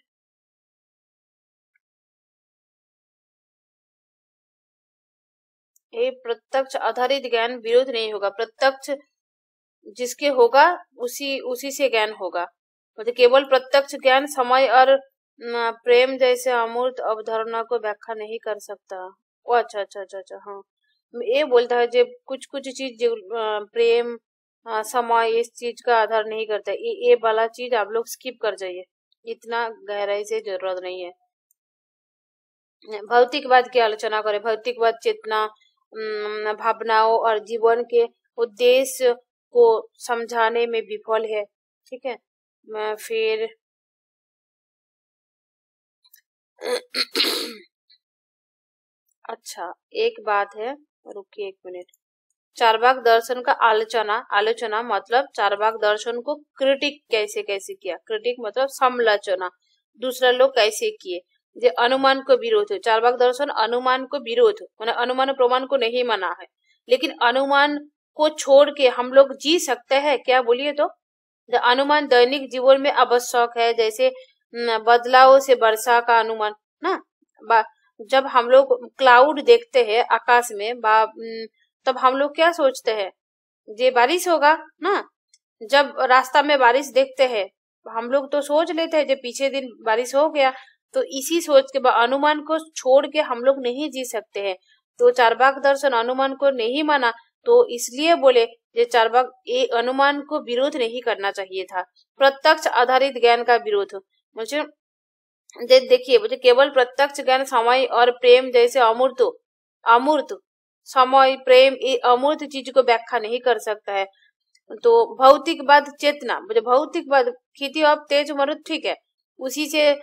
ये प्रत्यक्ष आधारित ज्ञान विरोध नहीं होगा। प्रत्यक्ष जिसके होगा उसी से ज्ञान होगा। मतलब केवल प्रत्यक्ष ज्ञान समय और प्रेम जैसे अमूर्त अवधारणा को व्याख्या नहीं कर सकता। ओ अच्छा अच्छा अच्छा अच्छा, हाँ ये बोलता है जो कुछ कुछ चीज जो प्रेम समय इस चीज का आधार नहीं करता। ये वाला चीज आप लोग स्किप कर जाइए, इतना गहराई से जरूरत नहीं है। भौतिकवाद की आलोचना करें। भौतिकवाद चेतना, भावनाओं और जीवन के उद्देश्य को समझाने में विफल है। ठीक है, फिर अच्छा एक बात है, रुकिए एक मिनट। चार्वाक दर्शन का आलोचना मतलब चार्वाक दर्शन को क्रिटिक कैसे कैसे किया। क्रिटिक मतलब समालोचना, दूसरा लोग कैसे किए। जो अनुमान को विरोध है, चार्वाक दर्शन अनुमान को विरोध माने अनुमान प्रमाण को नहीं माना है, लेकिन अनुमान को छोड़ के हम लोग जी सकते हैं क्या, बोलिए तो। अनुमान दैनिक जीवन में आवश्यक है, जैसे बदलाव से वर्षा का अनुमान ना। जब हम लोग क्लाउड देखते हैं आकाश में तब हम लोग क्या सोचते हैं, ये बारिश होगा ना। जब रास्ता में बारिश देखते हैं हम लोग तो सोच लेते हैं जो पीछे दिन बारिश हो गया। तो इसी सोच के बाद अनुमान को छोड़ के हम लोग नहीं जी सकते हैं। तो चार्वाक दर्शन अनुमान को नहीं माना, तो इसलिए बोले ये चार्वाक ये अनुमान को विरोध नहीं करना चाहिए था। प्रत्यक्ष आधारित ज्ञान का विरोध मुझे देखिए, मुझे केवल प्रत्यक्ष ज्ञान समय और प्रेम जैसे अमूर्त समय प्रेम ये अमूर्त चीज को व्याख्या नहीं कर सकता है। तो भौतिकवाद चेतना, मुझे भौतिकवाद खेती अब तेज मरुद ठीक है, उसी से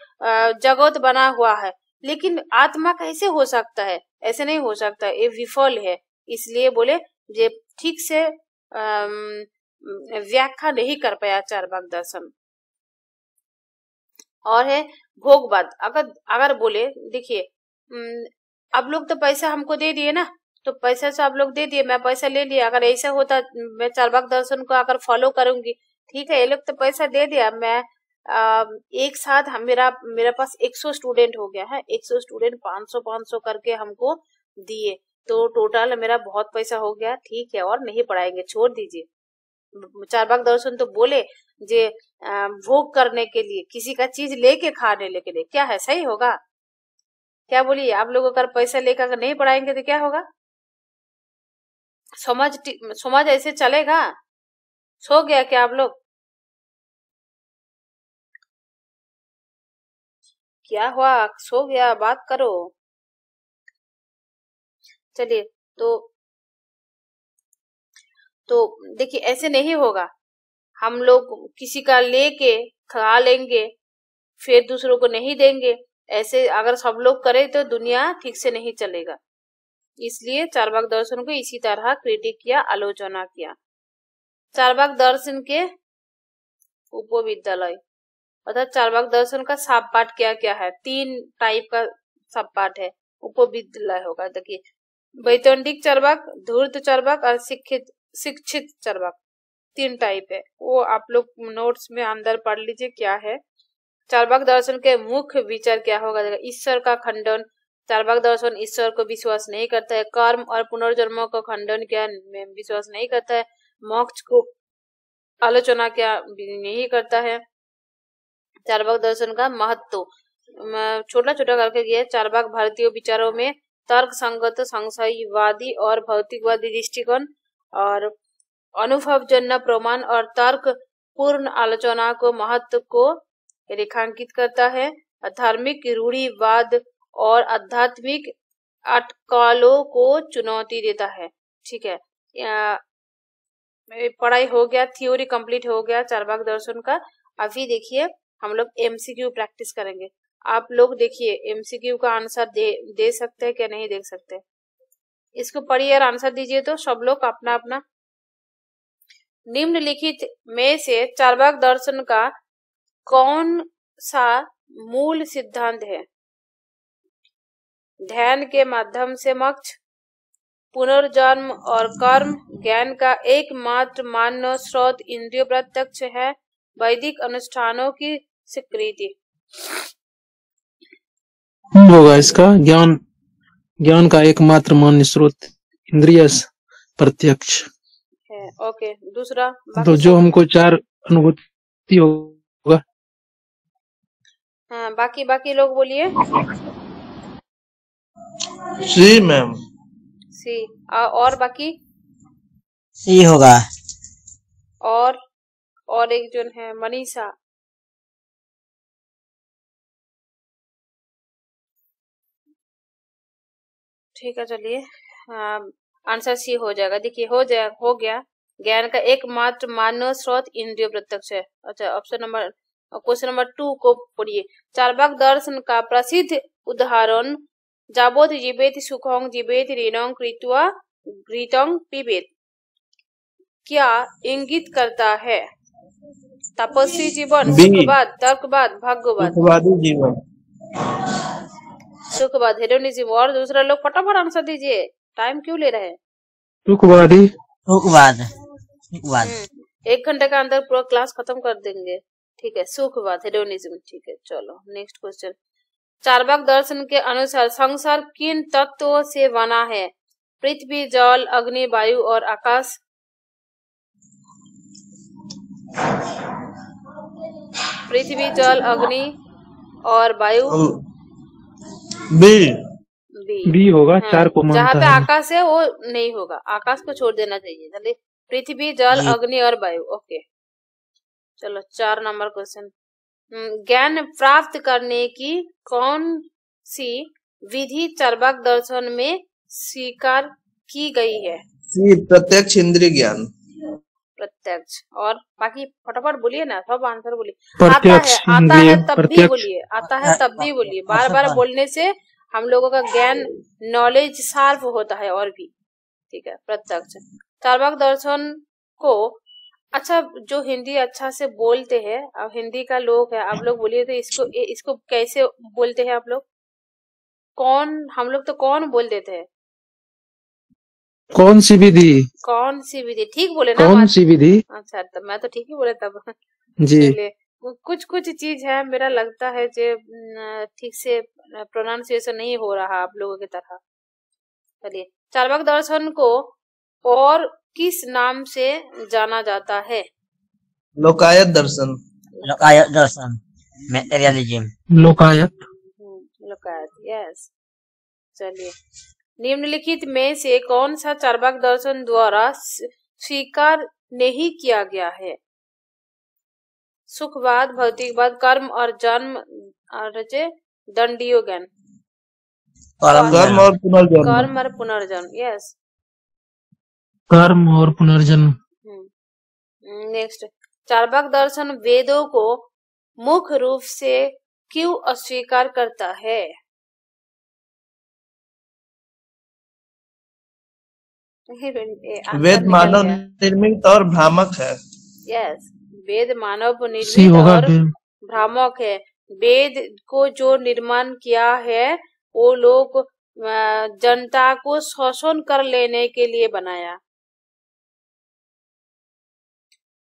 जगत बना हुआ है, लेकिन आत्मा कैसे हो सकता है, ऐसे नहीं हो सकता, ये विफल है। इसलिए बोले ये ठीक से व्याख्या नहीं कर पाया चार्वाक दर्शन। और है भोगवाद। अगर बोले देखिए आप लोग तो पैसा हमको दे दिए ना, तो पैसा से आप लोग दे दिए, मैं पैसा ले लिया। अगर ऐसा होता मैं चार्वाक दर्शन को अगर फॉलो करूंगी, ठीक है ये लोग तो पैसा दे दिया, मैं एक साथ मेरा पास 100 स्टूडेंट हो गया है, 100 स्टूडेंट 500 करके हमको दिए, तो टोटल मेरा बहुत पैसा हो गया, ठीक है और नहीं पढ़ाएंगे, छोड़ दीजिए। चार्वाक दर्शन तो बोले जे भोग करने के लिए, किसी का चीज लेके खाने के लिए, क्या है सही होगा क्या, बोलिए आप लोग अगर पैसा लेकर अगर नहीं पढ़ाएंगे तो क्या होगा, समाज ऐसे चलेगा। सो गया क्या आप लोग, क्या हुआ, सो गया, बात करो। चलिए तो देखिए ऐसे नहीं होगा, हम लोग किसी का लेके खा लेंगे फिर दूसरों को नहीं देंगे, ऐसे अगर सब लोग करें तो दुनिया ठीक से नहीं चलेगा। इसलिए चार्वाक दर्शन को इसी तरह क्रिटिक किया, आलोचना किया। चार्वाक दर्शन के उपविद्यालय अर्थात चार्वाक दर्शन का सब पाठ क्या क्या है, 3 टाइप का सब पाठ है, उपविद्यालय होगा। देखिए वैतंडिक चार्वाक, धूर्त चार्वाक और शिक्षित चार्वाक, 3 टाइप है, वो आप लोग नोट्स में अंदर पढ़ लीजिए क्या है। चार्वाक दर्शन के मुख्य विचार क्या होगा, ईश्वर का खंडन। चार्वाक दर्शन ईश्वर को विश्वास नहीं करता है, कर्म और पुनर्जन्म को खंडन क्या विश्वास नहीं करता है, मोक्ष को आलोचना क्या नहीं करता है। चार्वाक दर्शन का महत्व छोटा छोटा करके दिया। चार्वाक भारतीय विचारों में तर्क संगत, संशयवादी और भौतिकवादी दृष्टिकोण और अनुभवजन्य प्रमाण और तर्क पूर्ण आलोचना को महत्व को रेखांकित करता है। धार्मिक रूढ़िवाद और आध्यात्मिक अटकलों को चुनौती देता है। ठीक है, पढ़ाई हो गया, थ्योरी कंप्लीट हो गया चार्वाक दर्शन का। अभी देखिए हम लोग एमसीक्यू प्रैक्टिस करेंगे। आप लोग देखिए एमसीक्यू का आंसर दे सकते हैं क्या, नहीं दे सकते, इसको पढ़िए और आंसर दीजिए तो सब लोग अपना अपना। निम्नलिखित में से चार्वाक दर्शन का कौन सा मूल सिद्धांत है? ध्यान के माध्यम से मोक्ष, पुनर्जन्म और कर्म, ज्ञान का एकमात्र मानव स्रोत इंद्रिय प्रत्यक्ष है, वैदिक अनुष्ठानों की स्वीकृति। होगा इसका ज्ञान का एकमात्र मान्य स्रोत इंद्रिय प्रत्यक्ष है। ओके, दूसरा तो जो हमको चार अनुभूति होगा। हाँ, बाकी लोग बोलिए। सी मैम। सी। और बाकी सी होगा। और एक जन है मनीषा। ठीक है, चलिए आंसर सी हो जाएगा। देखिए हो गया। ज्ञान का एकमात्र मानव स्रोत इंद्रिय प्रत्यक्ष है। अच्छा, क्वेश्चन नंबर 2 को पढ़िए। चार्वाक दर्शन का प्रसिद्ध उदाहरण जाबोत जीवेत सुखों जीवेत ऋणों कृत्वा घृतं पिबेत क्या इंगित करता है? तपस्वी जीवन, सुखवाद, तर्कवाद, भाग्यवाद? सुखवादी जीवन। सुखवाद, हेडोनिज्म। और दूसरा लोग फटाफट आंसर दीजिए, टाइम क्यों ले रहे हैं? सुखवादी। सुखवाद। 1 घंटे का अंदर पूरा क्लास खत्म कर देंगे। ठीक है, सुखवाद, हेडोनिज्म। ठीक है, चलो नेक्स्ट क्वेश्चन। चार्वाक दर्शन के अनुसार संसार किन तत्वों से बना है? पृथ्वी, जल, अग्नि, वायु और आकाश? पृथ्वी, जल, अग्नि और वायु? बी होगा। हाँ, 4 को जहाँ मानता पे है। आकाश है वो नहीं होगा, आकाश को छोड़ देना चाहिए। चलिए, पृथ्वी, जल, अग्नि और वायु। ओके, चलो 4 नंबर क्वेश्चन। ज्ञान प्राप्त करने की कौन सी विधि चार्वाक दर्शन में स्वीकार की गई है? प्रत्यक्ष इंद्रिय ज्ञान। प्रत्यक्ष। और बाकी फटाफट बोलिए ना, सब आंसर बोलिए। प्रत्यक्ष आता है इंद्रिय तब भी प्रत्यक्ष। बोलिए, आता है तब भी बोलिए। बार बार बोलने से हम लोगों का ज्ञान, नॉलेज शार्प होता है और भी। ठीक है, प्रत्यक्ष। चार्वाक दर्शन को, अच्छा, जो हिंदी अच्छा से बोलते हैं, अब हिंदी का लोग है, आप लोग बोलिए तो इसको कैसे बोलते हैं आप लोग? हम लोग तो कौन बोल देते हैं? कौन सी विधि? कौन सी विधि, ठीक बोले ना? कौन सी विधि? अच्छा, तब मैं तो ठीक ही बोले तब। जी। चलिए, कुछ चीज है, मेरा लगता है जो ठीक से प्रोनाउंसिएशन नहीं हो रहा आप लोगों की तरह। चलिए, चार्वाक दर्शन को और किस नाम से जाना जाता है? लोकायत दर्शन। लोकायत दर्शन, मटेरियलिज्म। लोकायत। लोकायत, यस। चलिए, निम्नलिखित में से कौन सा चार्वाक दर्शन द्वारा स्वीकार नहीं किया गया है? सुखवाद, भौतिकवाद, कर्म और जन्म और दंडियो ज्ञान? कर्म और पुनर्जन्म। कर्म और पुनर्जन्म, यस। कर्म और पुनर्जन्म। नेक्स्ट, चार्वाक दर्शन वेदों को मुख्य रूप से क्यों अस्वीकार करता है? वेद मानव निर्मित और भ्रामक है। यस, वेद मानव सी निर्मित होगा। और भ्रामक है। वेद को जो निर्माण किया है वो लोग जनता को शोषण कर लेने के लिए बनाया।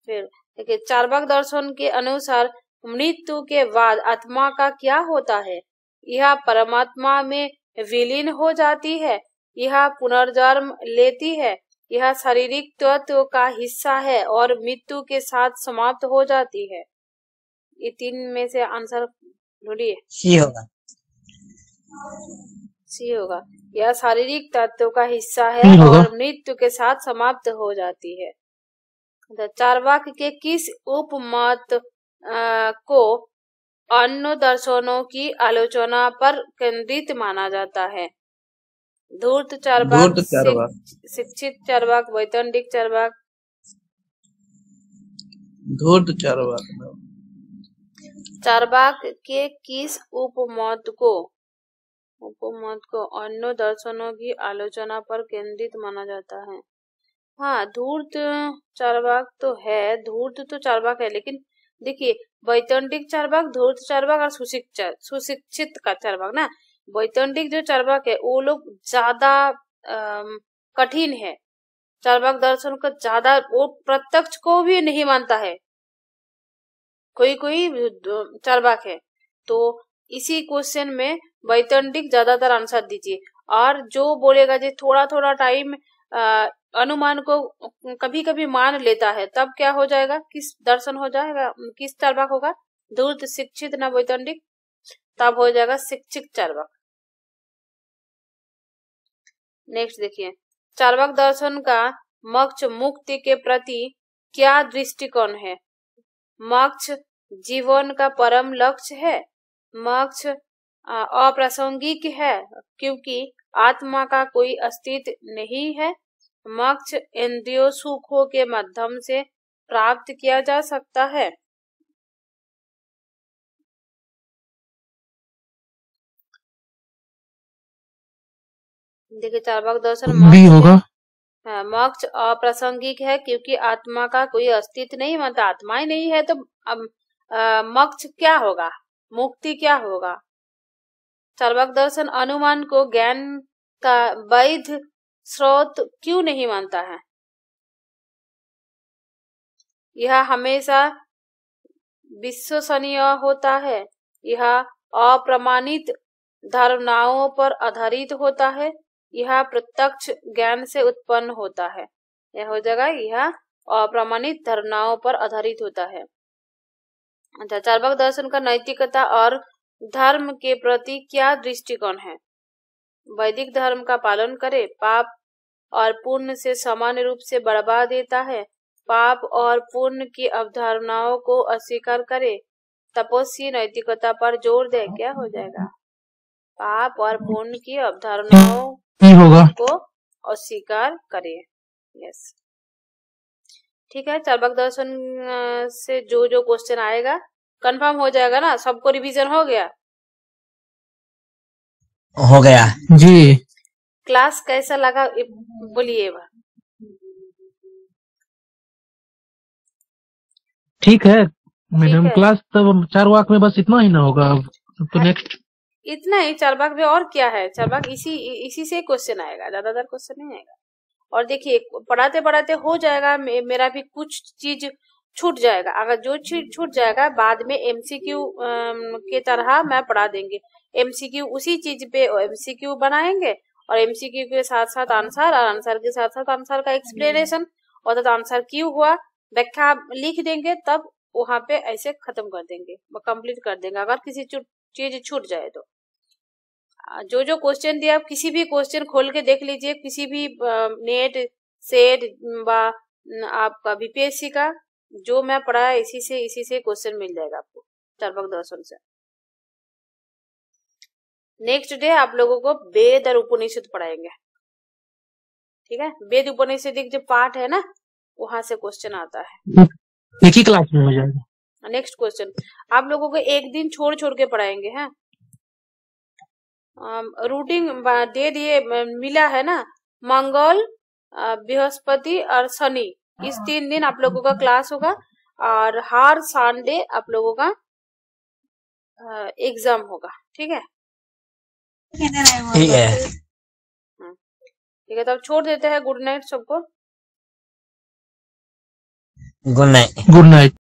फिर देखिए, चार्वाक दर्शन के अनुसार मृत्यु के बाद आत्मा का क्या होता है? यह परमात्मा में विलीन हो जाती है, यह पुनर्जन्म लेती है, यह शारीरिक तत्व का हिस्सा है और मृत्यु के साथ समाप्त हो जाती है। ये 3 में से आंसर ढूंढिए। सी होगा। सी होगा, यह शारीरिक तत्व का हिस्सा है और मृत्यु के साथ समाप्त हो जाती है। चार्वाक के किस उपमत को अन्य दर्शनों की आलोचना पर केंद्रित माना जाता है? धूर्त चार्वाक, शिक्षित चार्वाक, वैतनिक चार्वाक? धूर्त चार्वाक। चार्वाक के किस उपमत को उपमत को अन्य दर्शनों की आलोचना पर केंद्रित माना जाता है। हाँ, धूर्त चार्वाक तो है, धूर्त तो चार्वाक है, लेकिन देखिए वैतंडिक चार्वाक, धूर्त चार्वाक और सुशिक्षित का चार्वाक ना, वैतंडिक जो चार्वाक है वो लोग ज्यादा कठिन है, चार्वाक दर्शन का ज्यादा, वो प्रत्यक्ष को भी नहीं मानता है, कोई कोई चार्वाक है। तो इसी क्वेश्चन में वैतंडिक ज्यादातर आंसर दीजिए, और जो बोलेगा जो थोड़ा थोड़ा टाइम अनुमान को कभी कभी मान लेता है, तब क्या हो जाएगा, किस दर्शन हो जाएगा, किस चार्वाक होगा, धूर्त शिक्षित ना वैतंडिक, तब हो जाएगा शिक्षित चार्वाक। नेक्स्ट देखिए, चार्वाक दर्शन का मोक्ष मुक्ति के प्रति क्या दृष्टिकोण है। मोक्ष जीवन का परम लक्ष्य है, मोक्ष अप्रासंगिक है क्योंकि आत्मा का कोई अस्तित्व नहीं है, मोक्ष इंद्रियों सुखों के माध्यम से प्राप्त किया जा सकता है। देखिए चार्वाक दर्शन भी होगा। मोक्ष अप्रासंगिक है क्योंकि आत्मा का कोई अस्तित्व नहीं, मतलब आत्मा ही नहीं है तो मोक्ष क्या होगा, मुक्ति क्या होगा। चार्वाक दर्शन अनुमान को ज्ञान का वैध स्रोत क्यों नहीं मानता है। यह हमेशा विश्वसनीय होता है, यह अप्रमाणित धारणाओं पर आधारित होता है, यह प्रत्यक्ष ज्ञान से उत्पन्न होता है। यह हो जाएगा, यह अप्रमाणित धारणाओं पर आधारित होता है। अच्छा, चार्वाक दर्शन का नैतिकता और धर्म के प्रति क्या दृष्टिकोण है। वैदिक धर्म का पालन करे, पाप और पुण्य से समान रूप से बढ़ा देता है, पाप और पुण्य की अवधारणाओं को अस्वीकार करे, तपस्वी नैतिकता पर जोर दे, क्या हो जाएगा, पाप और पुण्य की अवधारणाओं को अस्वीकार करे। यस, ठीक है। चार्वाक दर्शन से जो जो क्वेश्चन आएगा कंफर्म हो जाएगा ना, सबको रिवीजन हो गया जी। क्लास कैसा लगा बोलिए। ठीक है मैडम, क्लास तब चार्वाक में बस इतना ही ना होगा, तो नेक्स्ट इतना ही चार्वाक में, और क्या है, चार्वाक इसी से क्वेश्चन आएगा, ज्यादातर क्वेश्चन नहीं आएगा। और देखिए पढ़ाते पढ़ाते हो जाएगा, मेरा भी कुछ चीज छूट जाएगा, अगर जो चीज छूट जाएगा बाद में एमसीक्यू के तरह मैं पढ़ा देंगे, एमसीक्यू उसी चीज पे एमसीक्यू बनाएंगे, और एमसीक्यू के साथ साथ आंसर, और आंसर के साथ साथ आंसर का एक्सप्लेनेशन, और तब आंसर क्यों हुआ व्याख्या लिख देंगे, तब वहां पे ऐसे खत्म कर देंगे, कंप्लीट कर देंगे। अगर किसी चीज छूट जाए तो जो जो क्वेश्चन दिया, किसी भी क्वेश्चन खोल के देख लीजिए, किसी भी नेट सेट आपका बीपीएससी का जो मैं पढ़ा है, इसी से क्वेश्चन मिल जाएगा आपको चार्वाक दर्शन से। नेक्स्ट डे आप लोगों को वेद और उपनिषद पढ़ाएंगे, ठीक है। वेद उपनिषद जो पार्ट है ना, वहां से क्वेश्चन आता है, एक ही क्लास में हो जाएगा। नेक्स्ट क्वेश्चन आप लोगों को एक दिन छोड़ छोड़ के पढ़ाएंगे हैं, रूटीन दे दिए मिला है ना, मंगल बृहस्पति और शनि, इस 3 दिन आप लोगों का क्लास होगा, और हर संडे आप लोगों का एग्जाम होगा, ठीक है। ठीक है, ठीक है, तो अब छोड़ देते हैं। गुड नाइट सबको। Good night. Good night.